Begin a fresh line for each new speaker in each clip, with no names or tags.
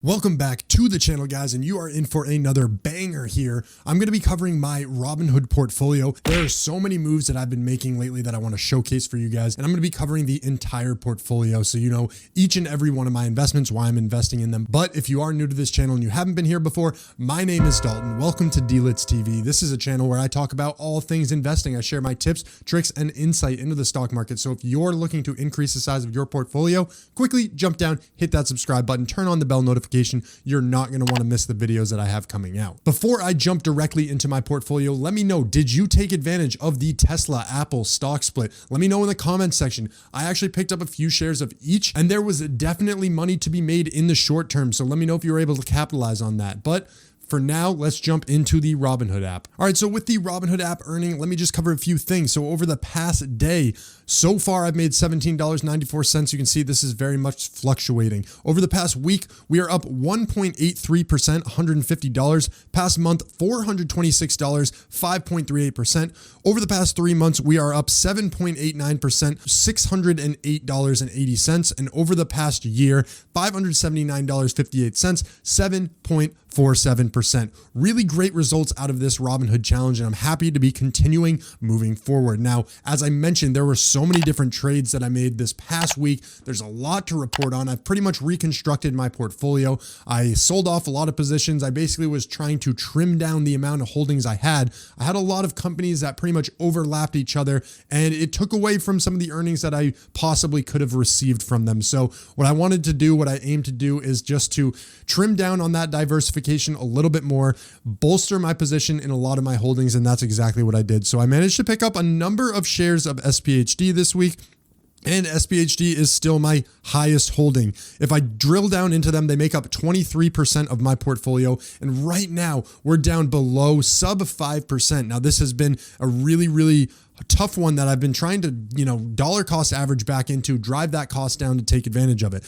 Welcome back to the channel, guys, and you are in for another banger here. I'm going to be covering my Robinhood portfolio. There are so many moves that I've been making lately that I want to showcase for you guys, and I'm going to be covering the entire portfolio so you know each and every one of my investments, why I'm investing in them. But if you are new to this channel and you haven't been here before, my name is Dalton. Welcome to D-Lits TV. This is a channel where I talk about all things investing. I share my tips, tricks, and insight into the stock market. So if you're looking to increase the size of your portfolio, quickly jump down, hit that subscribe button, turn on the bell notification. You're not going to want to miss the videos that I have coming out. Before I jump directly into my portfolio, let me know, did you take advantage of the Tesla Apple stock split? Let me know in the comments section. I actually picked up a few shares of each, and there was definitely money to be made in the short term. So let me know if you were able to capitalize on that. But for now, let's jump into the Robinhood app. All right, so with the Robinhood app earning, let me just cover a few things. So over the past day, so far, I've made $17.94. You can see this is very much fluctuating. Over the past week, we are up 1.83%, $150. Past month, $426, 5.38%. Over the past 3 months, we are up 7.89%, $608.80. And over the past year, $579.58, 7.47%. Really great results out of this Robinhood challenge, and I'm happy to be continuing moving forward. Now, as I mentioned, there were so many different trades that I made this past week. There's a lot to report on. I've pretty much reconstructed my portfolio. I sold off a lot of positions. I basically was trying to trim down the amount of holdings I had. I had a lot of companies that pretty much overlapped each other, and it took away from some of the earnings that I possibly could have received from them. So what I wanted to do, what I aim to do, is just to trim down on that diversification a little bit more, bolster my position in a lot of my holdings, and that's exactly what I did. So I managed to pick up a number of shares of SPHD this week, and SPHD is still my highest holding. If I drill down into them, they make up 23% of my portfolio. And right now we're down below sub 5%. Now this has been a really tough one that I've been trying to, dollar cost average back into, drive that cost down to take advantage of it.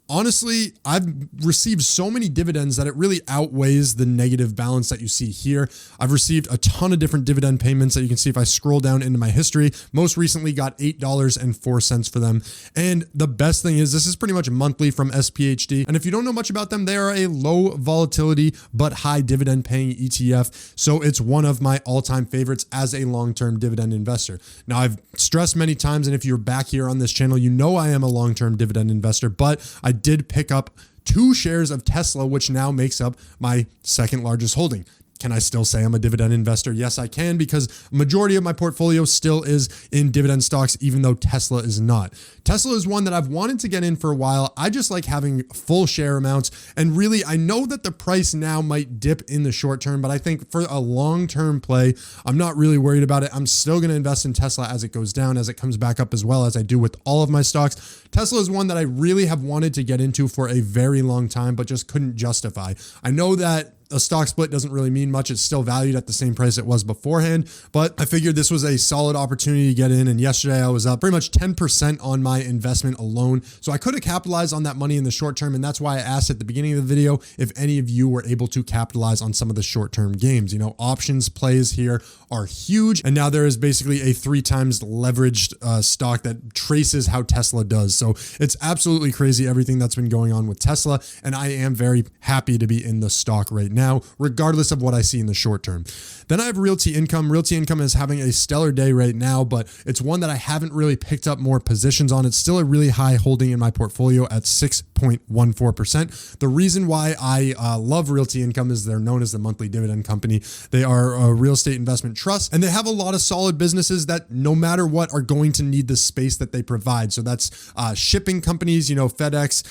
Honestly, I've received so many dividends that it really outweighs the negative balance that you see here. I've received a ton of different dividend payments that you can see if I scroll down into my history. Most recently got $8.04 for them. And the best thing is this is pretty much monthly from SPHD. And if you don't know much about them, they are a low volatility but high dividend paying ETF. So it's one of my all-time favorites as a long-term dividend investor. Now, I've stressed many times, and if you're back here on this channel, you know I am a long-term dividend investor, but I did pick up 2 shares of Tesla, which now makes up my second largest holding. Can I still say I'm a dividend investor? Yes, I can, because a majority of my portfolio still is in dividend stocks, even though Tesla is not. Tesla is one that I've wanted to get in for a while. I just like having full share amounts. And really, I know that the price now might dip in the short term, but I think for a long-term play, I'm not really worried about it. I'm still going to invest in Tesla as it goes down, as it comes back up, as well as I do with all of my stocks. Tesla is one that I really have wanted to get into for a very long time, but just couldn't justify. I know that a stock split doesn't really mean much. It's still valued at the same price it was beforehand, but I figured this was a solid opportunity to get in. And yesterday I was up pretty much 10% on my investment alone. So I could have capitalized on that money in the short term. And that's why I asked at the beginning of the video if any of you were able to capitalize on some of the short-term gains. Options plays here are huge. And now there is basically a 3 times leveraged stock that traces how Tesla does. So it's absolutely crazy everything that's been going on with Tesla. And I am very happy to be in the stock right now, regardless of what I see in the short term. Then I have Realty Income. Realty Income is having a stellar day right now, but it's one that I haven't really picked up more positions on. It's still a really high holding in my portfolio at 6.14%. The reason why I love Realty Income is they're known as the monthly dividend company. They are a real estate investment trust, and they have a lot of solid businesses that no matter what are going to need the space that they provide. So that's shipping companies, FedEx,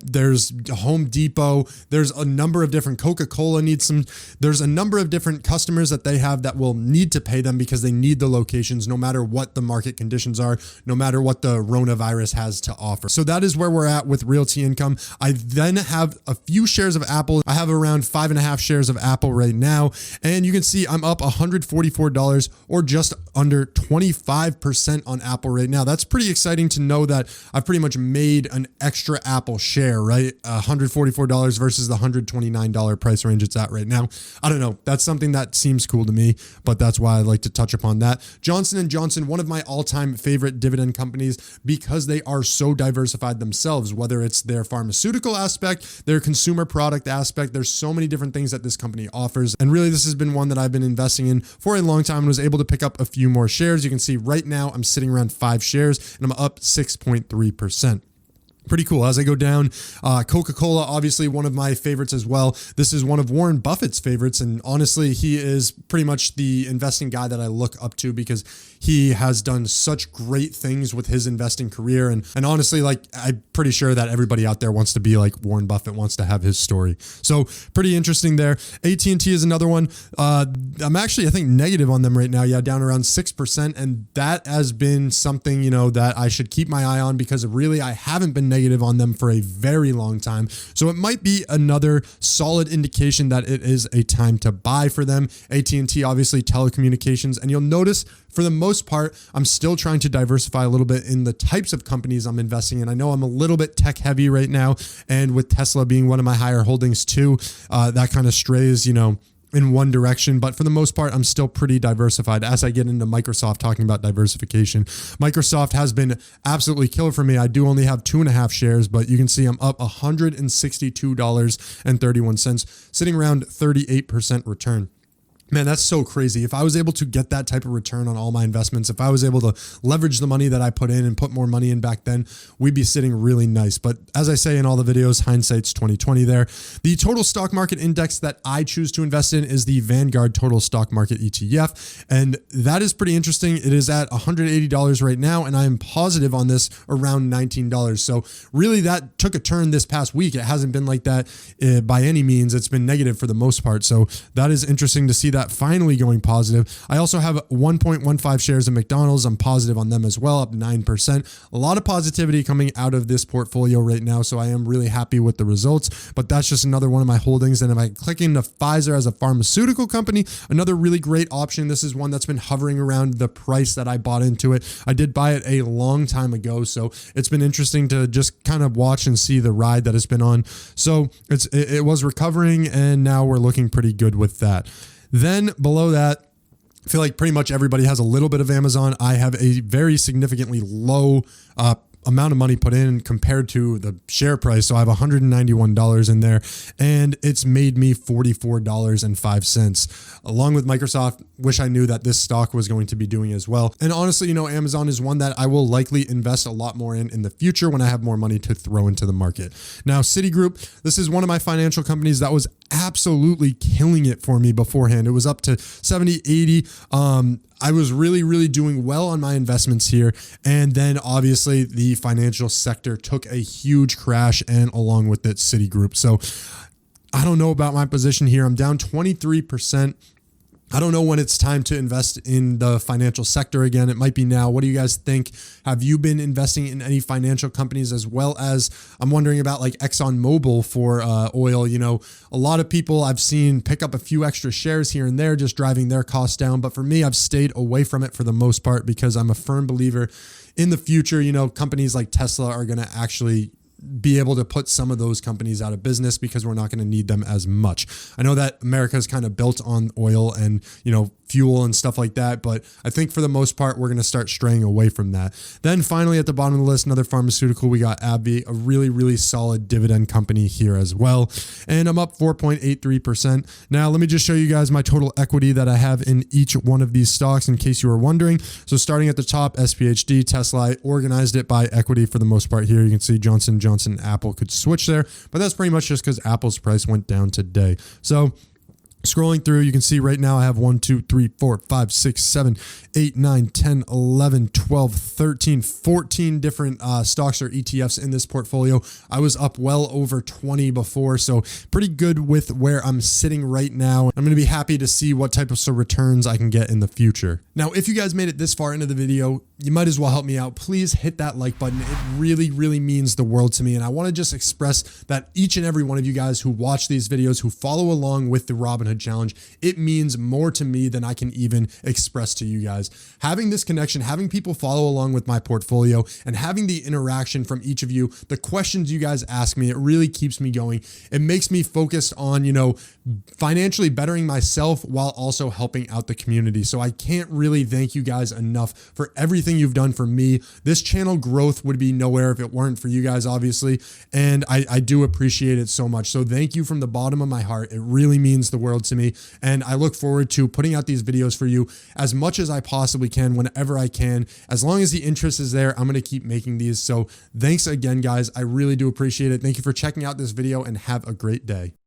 there's Home Depot, there's a number of different Coca-Cola needs some, there's a number of different customers that they have that will need to pay them because they need the locations no matter what the market conditions are, no matter what the coronavirus has to offer. So that is where we're at with Realty Income. I then have a few shares of Apple. I have around 5.5 shares of Apple right now. And you can see I'm up $144 or just under 25% on Apple right now. That's pretty exciting to know that I've pretty much made an extra Apple share, right? $144 versus the $129 price price range it's at right now. I don't know. That's something that seems cool to me, but that's why I like to touch upon that. Johnson & Johnson, one of my all-time favorite dividend companies because they are so diversified themselves, whether it's their pharmaceutical aspect, their consumer product aspect. There's so many different things that this company offers. And really, this has been one that I've been investing in for a long time and was able to pick up a few more shares. You can see right now I'm sitting around 5 shares and I'm up 6.3%. Pretty cool. As I go down, Coca-Cola, obviously one of my favorites as well. This is one of Warren Buffett's favorites. And honestly, he is pretty much the investing guy that I look up to because he has done such great things with his investing career. And honestly, like, I'm pretty sure that everybody out there wants to be like Warren Buffett, wants to have his story. So pretty interesting there. AT&T is another one. I'm actually, I think, negative on them right now. Yeah, down around 6%. And that has been something, you know, that I should keep my eye on because really I haven't been negative on them for a very long time. So it might be another solid indication that it is a time to buy for them. AT&T, obviously telecommunications. And you'll notice for the most part, I'm still trying to diversify a little bit in the types of companies I'm investing in. I know I'm a little bit tech heavy right now. And with Tesla being one of my higher holdings too, that kind of strays, you know, in one direction, but for the most part, I'm still pretty diversified. As I get into Microsoft, talking about diversification, Microsoft has been absolutely killer for me. I do only have 2.5 shares, but you can see I'm up $162.31, sitting around 38% return. Man, that's so crazy. If I was able to get that type of return on all my investments, if I was able to leverage the money that I put in and put more money in back then, we'd be sitting really nice. But as I say in all the videos, hindsight's 2020 there. The total stock market index that I choose to invest in is the Vanguard Total Stock Market ETF. And that is pretty interesting. It is at $180 right now, and I am positive on this around $19. So really that took a turn this past week. It hasn't been like that by any means. It's been negative for the most part. So that is interesting to see that finally going positive. I also have 1.15 shares of McDonald's. I'm positive on them as well, up 9%. A lot of positivity coming out of this portfolio right now, so I am really happy with the results, but that's just another one of my holdings. And if I click into Pfizer as a pharmaceutical company, another really great option. This is one that's been hovering around the price that I bought into it. I did buy it a long time ago, so it's been interesting to just kind of watch and see the ride that it's been on. So it was recovering, and now we're looking pretty good with that. Then below that, I feel like pretty much everybody has a little bit of Amazon. I have a very significantly low amount of money put in compared to the share price. So I have $191 in there, and it's made me $44.05. Along with Microsoft, wish I knew that this stock was going to be doing as well. And honestly, you know, Amazon is one that I will likely invest a lot more in the future when I have more money to throw into the market. Now, Citigroup, this is one of my financial companies that was absolutely killing it for me beforehand. It was up to 70, 80. I was really doing well on my investments here. And then obviously the financial sector took a huge crash, and along with it, Citigroup. So I don't know about my position here. I'm down 23%. I don't know when it's time to invest in the financial sector again. It might be now. What do you guys think? Have you been investing in any financial companies, as well as I'm wondering about like ExxonMobil for oil? You know, a lot of people I've seen pick up a few extra shares here and there, just driving their costs down. But for me, I've stayed away from it for the most part because I'm a firm believer in the future, you know, companies like Tesla are going to actually be able to put some of those companies out of business because we're not going to need them as much. I know that America is kind of built on oil and, you know, fuel and stuff like that, but I think for the most part, we're going to start straying away from that. Then finally, at the bottom of the list, another pharmaceutical, we got AbbVie, a really solid dividend company here as well. And I'm up 4.83%. Now, let me just show you guys my total equity that I have in each one of these stocks in case you were wondering. So starting at the top, SPHD, Tesla, I organized it by equity for the most part here. You can see Johnson & Johnson, Apple could switch there, but that's pretty much just because Apple's price went down today. So scrolling through, you can see right now I have 1, 2, 3, 4, 5, 6, 7, 8, 9, 10, 11, 12, 13, 14 different stocks or ETFs in this portfolio. I was up well over 20 before, so pretty good with where I'm sitting right now. I'm going to be happy to see what type of returns I can get in the future. Now, if you guys made it this far into the video, you might as well help me out. Please hit that like button. It really means the world to me. And I want to just express that each and every one of you guys who watch these videos, who follow along with the Robinhood Robinhood challenge. It means more to me than I can even express to you guys. Having this connection, having people follow along with my portfolio, and having the interaction from each of you, the questions you guys ask me, it really keeps me going. It makes me focused on, financially bettering myself while also helping out the community. So I can't really thank you guys enough for everything you've done for me. This channel growth would be nowhere if it weren't for you guys, obviously. And I do appreciate it so much. So thank you from the bottom of my heart. It really means the world to me. And I look forward to putting out these videos for you as much as I possibly can, whenever I can. As long as the interest is there, I'm going to keep making these. So thanks again, guys. I really do appreciate it. Thank you for checking out this video and have a great day.